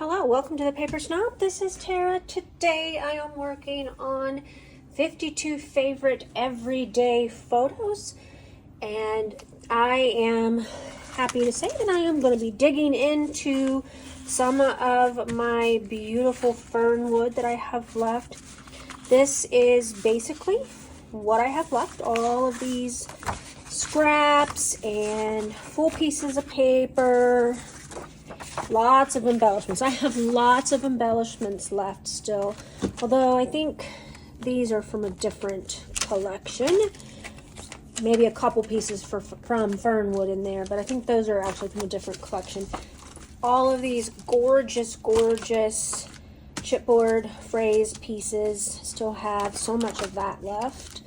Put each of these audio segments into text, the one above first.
Hello, welcome to the Paper Snob. This is Tara. Today I am working on 52 favorite everyday photos, and I am happy to say that I am going to be digging into some of my beautiful fernwood that I have left. This is basically what I have left, all of these scraps and full pieces of paper. Lots of embellishments. I have lots of embellishments left still, although I think these are from a different collection. Maybe a couple pieces from Fernwood in there, but I think those are actually from a different collection. All of these gorgeous, gorgeous chipboard phrase pieces. Still have so much of that left.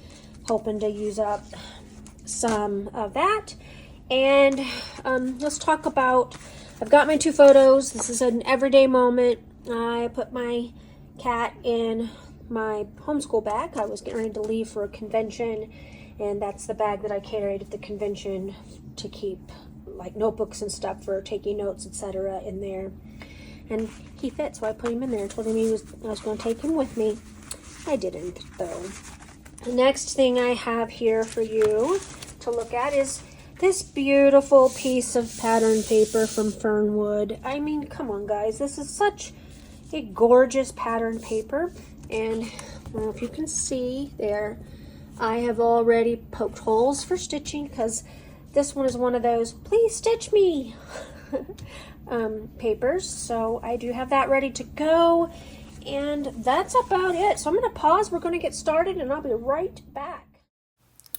Hoping to use up some of that. And let's talk about, I've got my two photos. This is an everyday moment. I put my cat in my homeschool bag. I was getting ready to leave for a convention, and that's the bag that I carried at the convention to keep like notebooks and stuff for taking notes, etc. in there. And he fit, so I put him in there. I told him I was going to take him with me. I didn't, though. The next thing I have here for you to look at is this beautiful piece of pattern paper from Fernwood. I mean, come on, guys. This is such a gorgeous pattern paper. And I don't know if you can see there, I have already poked holes for stitching because this one is one of those, please stitch me papers. So I do have that ready to go. And that's about it. So I'm going to pause. We're going to get started and I'll be right back.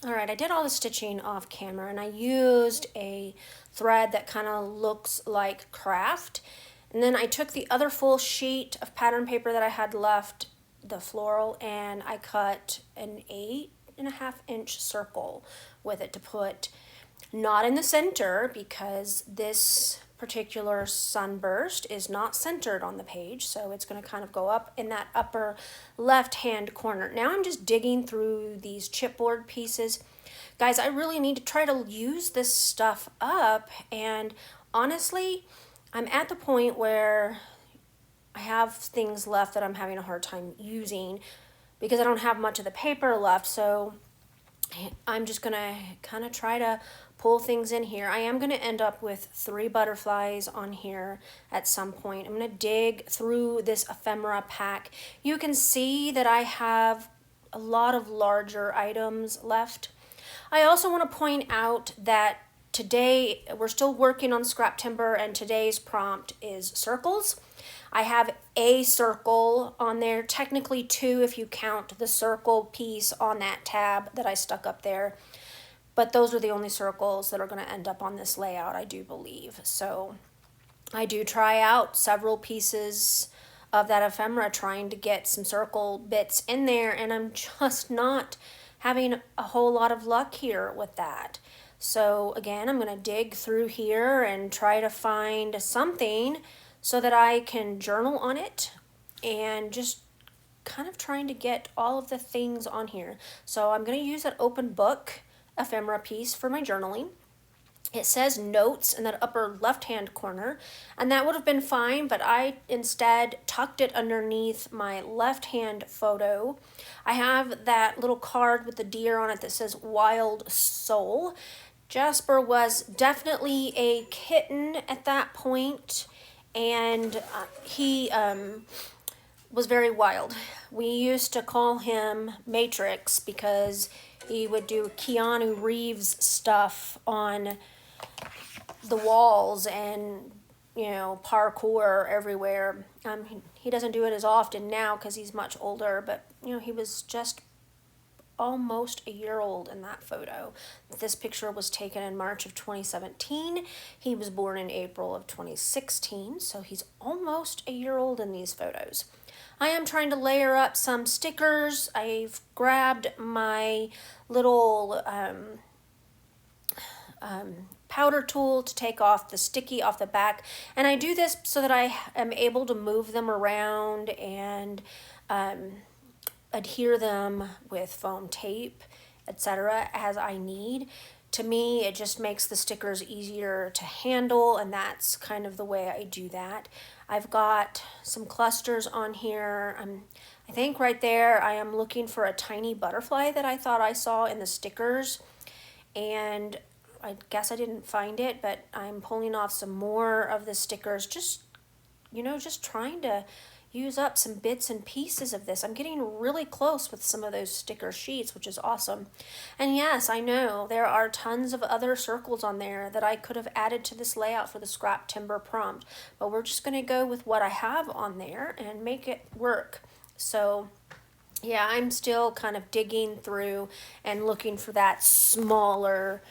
Alright, I did all the stitching off camera and I used a thread that kind of looks like craft. And then I took the other full sheet of pattern paper that I had left, the floral, and I cut an 8.5-inch circle with it to put not in the center because this particular sunburst is not centered on the page, so it's going to kind of go up in that upper left hand corner. Now I'm just digging through these chipboard pieces. Guys, I really need to try to use this stuff up, and honestly I'm at the point where I have things left that I'm having a hard time using because I don't have much of the paper left, so I'm just gonna kind of try to pull things in here. I am going to end up with 3 butterflies on here at some point. I'm going to dig through this ephemera pack. You can see that I have a lot of larger items left. I also want to point out that today we're still working on Scraptember and today's prompt is circles. I have a circle on there, technically 2 if you count the circle piece on that tab that I stuck up there. But those are the only circles that are going to end up on this layout, I do believe. So I do try out several pieces of that ephemera trying to get some circle bits in there, and I'm just not having a whole lot of luck here with that. So again, I'm going to dig through here and try to find something so that I can journal on it and just kind of trying to get all of the things on here. So I'm going to use that open book ephemera piece for my journaling. It says notes in that upper left hand corner, and that would have been fine, but I instead tucked it underneath my left hand photo. I have that little card with the deer on it that says Wild Soul. Jasper was definitely a kitten at that point, and he was very wild. We used to call him Matrix because he would do Keanu Reeves stuff on the walls and, you know, parkour everywhere. He doesn't do it as often now because he's much older, but, you know, he was just almost a year old in that photo. This picture was taken in March of 2017. He was born in April of 2016, so he's almost a year old in these photos. I am trying to layer up some stickers. I've grabbed my little powder tool to take off the sticky off the back, and I do this so that I am able to move them around and adhere them with foam tape, etc. as I need. To me, it just makes the stickers easier to handle, and that's kind of the way I do that. I've got some clusters on here. I think right there I am looking for a tiny butterfly that I thought I saw in the stickers, and I guess I didn't find it, but I'm pulling off some more of the stickers, just, you know, just trying to use up some bits and pieces of this. I'm getting really close with some of those sticker sheets, which is awesome. And yes, I know there are tons of other circles on there that I could have added to this layout for the Scraptember prompt, but we're just going to go with what I have on there and make it work. So yeah, I'm still kind of digging through and looking for that smaller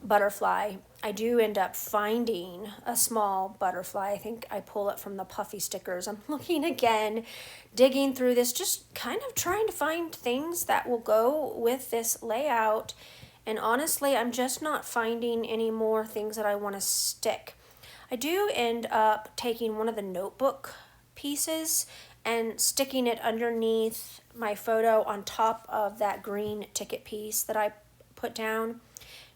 butterfly. I do end up finding a small butterfly. I think I pull it from the puffy stickers. I'm looking again, digging through this, just kind of trying to find things that will go with this layout. And honestly, I'm just not finding any more things that I want to stick. I do end up taking one of the notebook pieces and sticking it underneath my photo on top of that green ticket piece that I put down.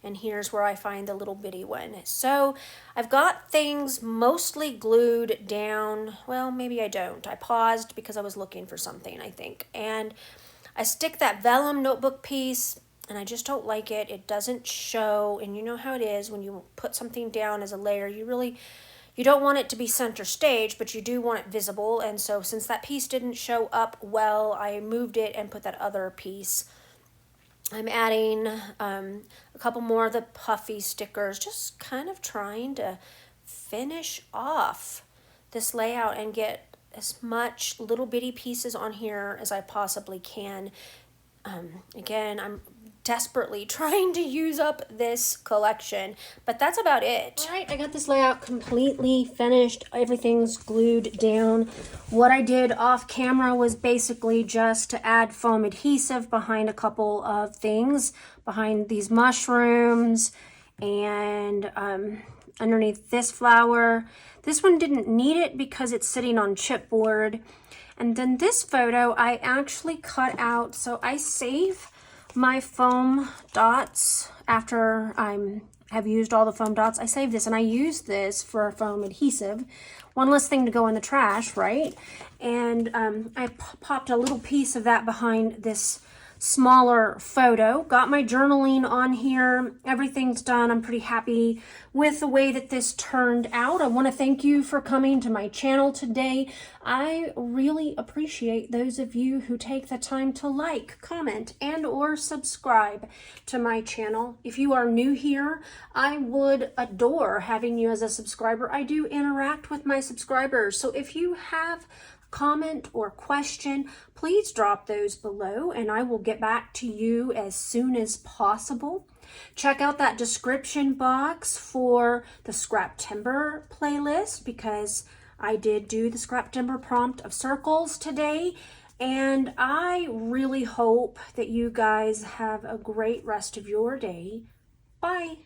And here's where I find the little bitty one. So I've got things mostly glued down. Well, maybe I don't. I paused because I was looking for something, I think. And I stick that vellum notebook piece, and I just don't like it. It doesn't show, and you know how it is when you put something down as a layer, you don't want it to be center stage, but you do want it visible. And so since that piece didn't show up well, I moved it and put that other piece. I'm adding a couple more of the puffy stickers, just kind of trying to finish off this layout and get as much little bitty pieces on here as I possibly can. Again, I'm desperately trying to use up this collection, but that's about it. All right, I got this layout completely finished. Everything's glued down. What I did off camera was basically just to add foam adhesive behind a couple of things, behind these mushrooms and underneath this flower. This one didn't need it because it's sitting on chipboard. And then this photo I actually cut out, so I save my foam dots after I have used all the foam dots. I save this and I use this for foam adhesive. One less thing to go in the trash, right? And I popped a little piece of that behind this smaller photo. Got my journaling on here. Everything's done. I'm pretty happy with the way that this turned out. I want to thank you for coming to my channel today. I really appreciate those of you who take the time to like, comment, and or subscribe to my channel. If you are new here, I would adore having you as a subscriber. I do interact with my subscribers. So if you have comment or question, please drop those below and I will get back to you as soon as possible. Check out that description box for the Scraptember playlist because I did do the Scraptember prompt of circles today, and I really hope that you guys have a great rest of your day. Bye.